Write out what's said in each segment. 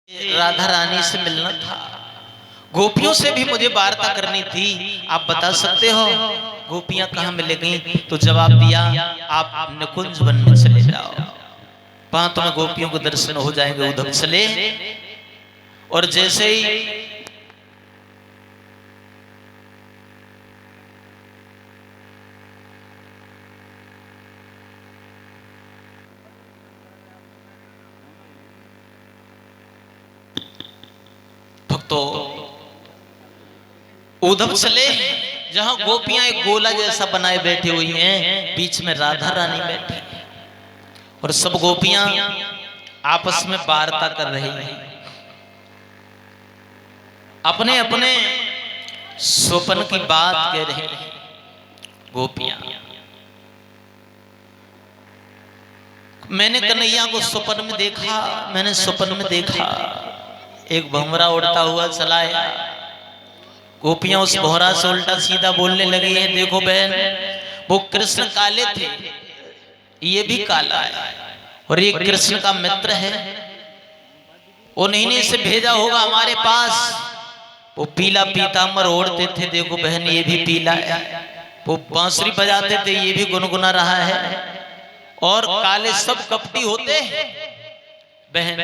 राधा रानी से मिलना था, गोपियों से भी मुझे वार्ता करनी थी। आप बता सकते हो गोपियां कहाँ मिलेंगी? तो जवाब दिया, आप निकुंज वन में चले जाओ, वहां तुम्हें गोपियों को दर्शन हो जाएंगे। उधर चले और जैसे ही तो उधर चले जहां गोपियां एक गोला जैसा बनाए बैठी हुई हैं, बीच में राधा रानी बैठी और सब गोपियां आपस में वार्ता कर रही हैं, अपने अपने स्वप्न की बात कह रहे हैं। गोपियां, मैंने कन्हैया को स्वप्न में देखा, मैंने स्वप्न में देखा एक भंवरा उड़ता हुआ चला है। गोपियां उस भंवरा से उल्टा सीधा बोलने लगी है, देखो बहन वो कृष्ण काले थे, ये भी काला है और ये कृष्ण का मित्र है, उन्हीं ने इसे भेजा होगा हमारे पास। वो पीला पीताम्बर ओढ़ते थे, देखो बहन ये भी पीला है। वो बांसुरी बजाते थे, ये भी गुनगुना रहा है। और काले सब कपटी होते बहन।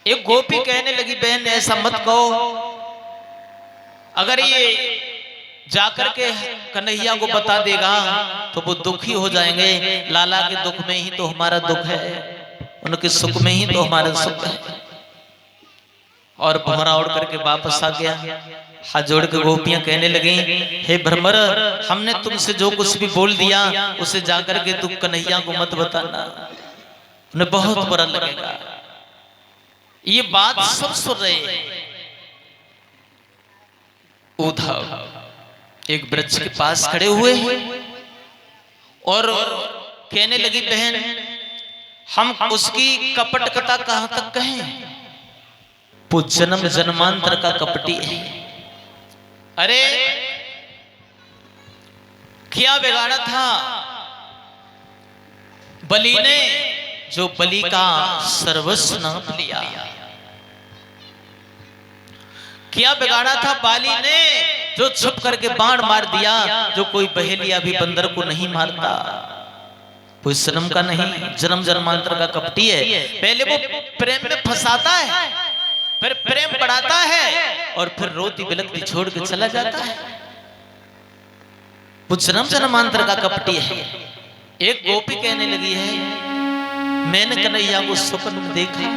एक गोपी कहने लगी, बहन ऐसा मत कहो, अगर ये जाकर के कन्हैया को बता देगा तो वो दुखी हो जाएंगे। लाला के दुख में ही तो हमारा दुख है, उनके सुख में ही तो हमारा सुख है। और भंवरा उड़ करके वापस आ गया। हाथ जोड़ के गोपियां कहने लगी, हे भ्रमर, हमने तुमसे जो कुछ भी बोल दिया उसे जाकर के तू कन्हैया को मत बताना, उन्हें बहुत बुरा लगेगा। ये बात सब सुन रहे। उद्धव एक वृक्ष के पास खड़े हुए और कहने लगी, बहन हम उसकी कपट कथा कहां तक कहें? वो जन्म जन्मांतर का कपटी है। अरे क्या बिगाड़ा था बलि ने, जो बलि का सर्वस्व नाप लिया? क्या बिगाड़ा था बाली ने, जो छुप करके बाण मार दिया? जो कोई बहेलिया भी बंदर को नहीं मारता, कोई शर्म का नहीं, जन्म जन्मांतर का कपटी है। पहले वो प्रेम में फंसाता है, फिर प्रेम बढ़ाता है और फिर रोती बिलखती छोड़ के चला जाता है। वो जन्म जन्मांतर का कपटी है। एक गोपी कहने लगी है, मैंने कन्हैया को स्वप्न में देखा,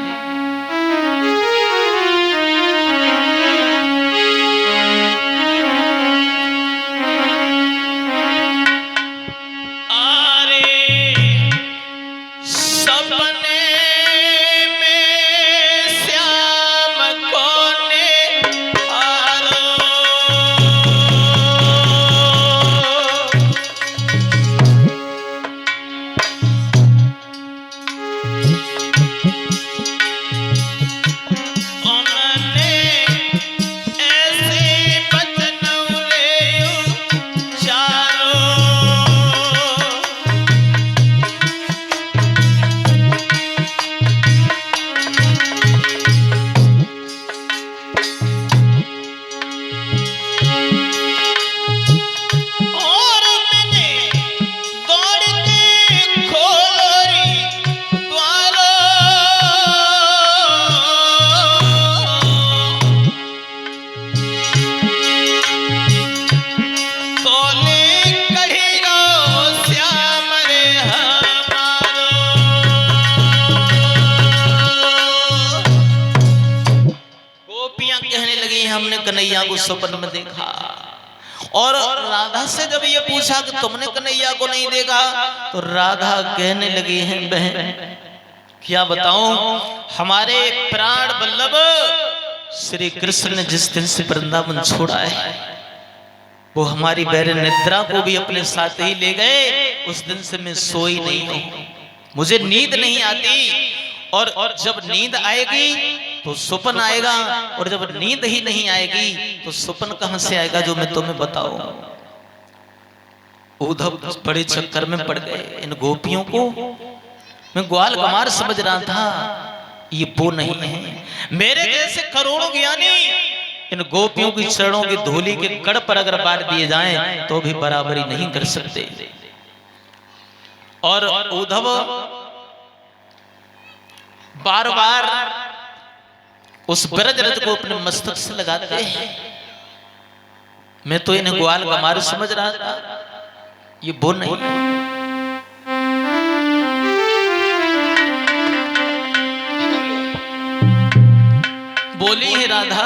हमने कन्हैया को स्वप्न में देखा। और राधा से जब ये पूछा कि तुमने कन्हैया को नहीं देखा, तो राधा कहने लगी है, बहन क्या बताऊं, हमारे प्राण वल्लभ श्री कृष्ण ने जिस दिन से वृंदावन छोड़ा है, वो हमारी बैर निद्रा को भी अपने साथ ही ले गए। उस दिन से मैं सोई नहीं हूं, मुझे नींद नहीं आती। और जब नींद आएगी तो स्वप्न आएगा, और जब नींद ही नहीं आएगी तो स्वप्न कहां से आएगा जो मैं तुम्हें बताऊं। उद्धव बड़े चक्कर में पड़ गए। इन गोपियों को मैं ग्वाल कुमार समझ रहा था, ये वो नहीं है। मेरे जैसे करोड़ों ज्ञानी इन गोपियों की चरणों की धूली के कड़ पर अगर बांट दिए जाएं तो भी बराबरी नहीं कर सकते। और उद्धव बार बार उस ब्रज रज को अपने मस्तक से लगाते हैं। मैं तो इन्हें ग्वाल का मारू समझ रहा था, ये वो नहीं। बोली है राधा,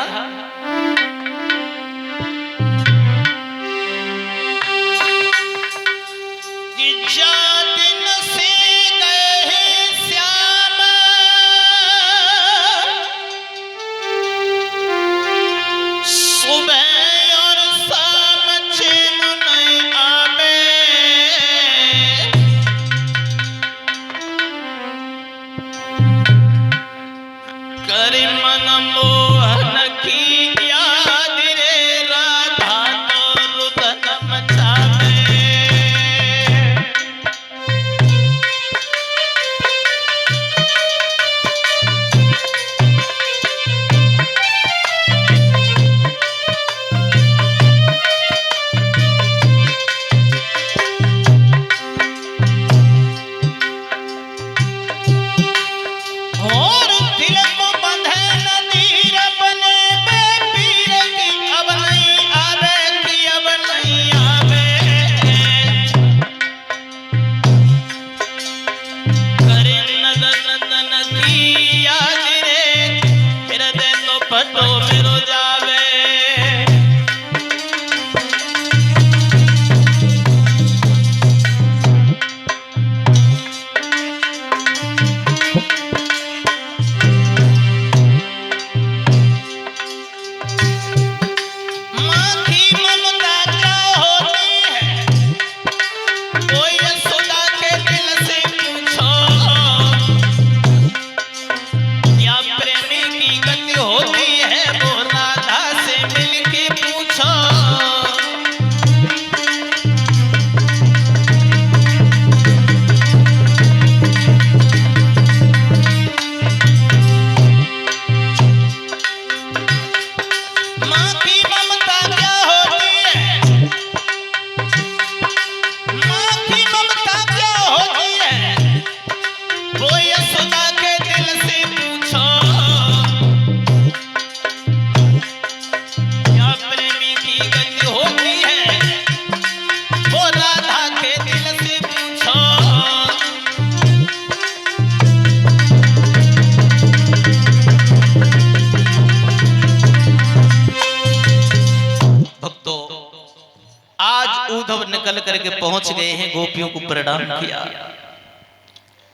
निकल करके पहुंच गए हैं, गोपियों को प्रणाम किया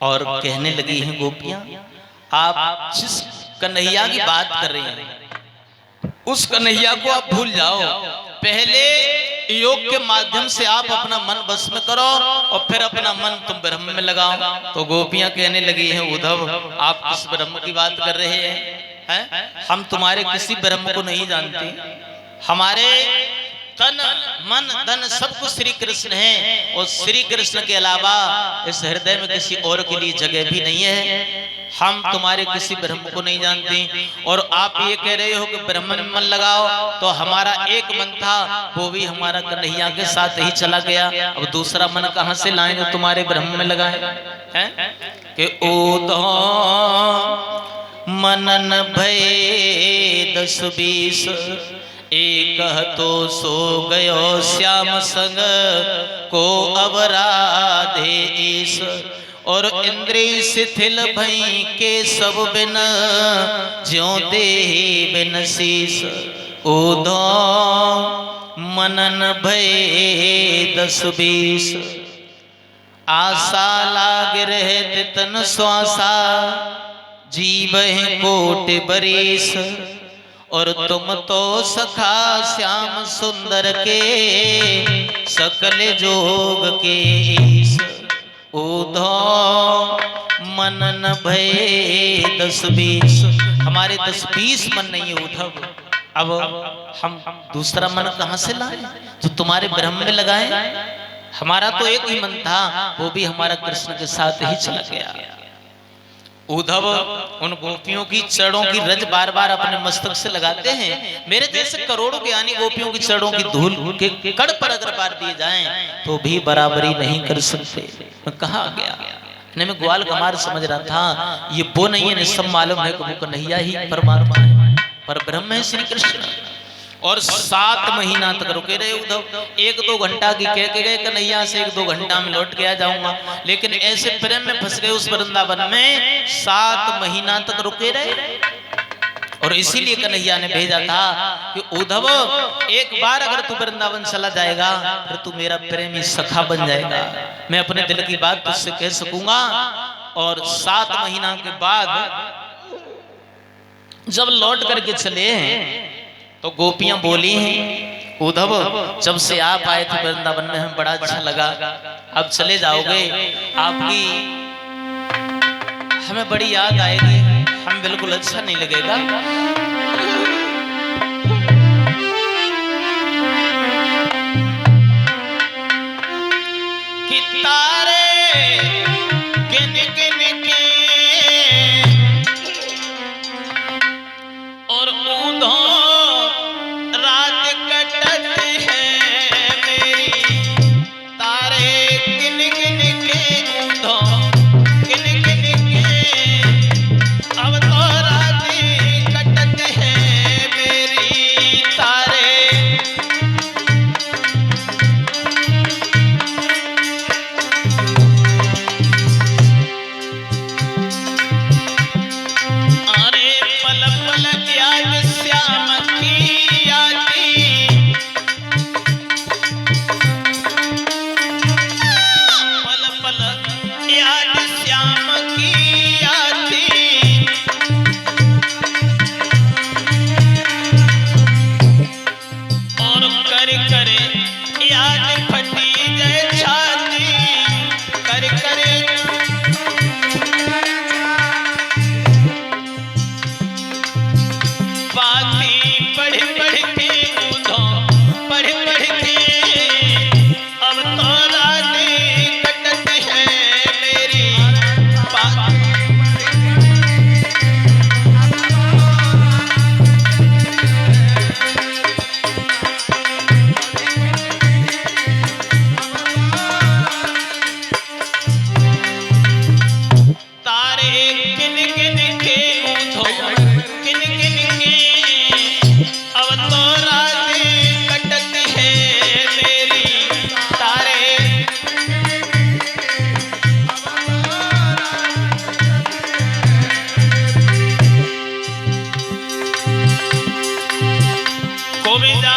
और कहने लगी हैं गोपियां, आप जिस कन्हैया की बात कर रही हैं उस कन्हैया को आप भूल जाओ। पहले योग के माध्यम से आप अपना मन बस में करो और फिर अपना मन तुम ब्रह्म में लगाओ। तो गोपियां कहने लगी हैं उद्धव, आप किस ब्रह्म की बात कर रहे हैं? हम तुम्हारे किसी ब्रह्म को नहीं जानते। हमारे तन मन धन सब कुछ श्री कृष्ण है और श्री कृष्ण के अलावा इस हृदय में किसी और के लिए जगह भी नहीं है। हम तुम्हारे किसी ब्रह्म को नहीं जानते और आप ये कह रहे हो कि ब्रह्म में मन लगाओ, तो हमारा एक मन था वो भी हमारा कन्हैया के साथ ही चला गया। अब दूसरा मन कहां से लाएं जो तुम्हारे ब्रह्म में लगाए हैं? कि ओदो मनन भय 10-20 एक तो सो गयो श्याम संग को अवराधे ईश। और इंद्रिय शिथिल भई के सब बिन ज्यों देह बिन शीश। ओधो मनन भय 10-20 आशा लाग रहे तितन श्वासा जीव कोट बरीस। और तुम तो सखा श्याम सुंदर के सकल जोग के ईश। ओधो मनन भय 10-20 हमारे 10-20 मन नहीं है उद्धव। अब हम दूसरा मन कहां से लाए जो तुम्हारे ब्रह्म में लगाए? हमारा तो एक ही मन था, वो भी हमारा कृष्ण के साथ ही चला गया। उद्धव उन गोपियों की चरणों की रज बार बार अपने मस्तक से लगाते हैं। मेरे जैसे करोड़ों ज्ञानी गोपियों की चरणों की धूल के कड़ पर अगर बार दिए जाएं तो भी बराबरी नहीं कर सकते। मैं कहा गया नहीं, मैं ग्वाल कमार समझ रहा था ये वो नहीं है, सब मालूम है कि वो कन्हैया ही परमात्मा है, पर ब्रह्म है श्री कृष्ण। और 7 महीना तक रुके रहे उद्धव। 1-2 घंटा की कह के गए कन्हैया से 1-2 घंटा में लौट के आ जाऊंगा, लेकिन ऐसे प्रेम में फंस गए उस वृंदावन में 7 महीना तक रुके रहे। और इसीलिए कन्हैया ने भेजा था कि उद्धव एक बार अगर तू वृंदावन चला जाएगा फिर तू मेरा प्रेमी सखा बन जाएगा, मैं अपने दिल की बात तुझसे कह सकूंगा। और 7 महीना के बाद जब लौट करके चले हैं तो गोपियां बोली हैं उद्धव जब से आप आए थे वृंदावन में हमें बड़ा अच्छा लगा, अब चले जाओगे आपकी हमें बड़ी याद आएगी, हमें बिल्कुल अच्छा नहीं लगेगा। कि तारे गिन गिन के और ऊधो गोविंदा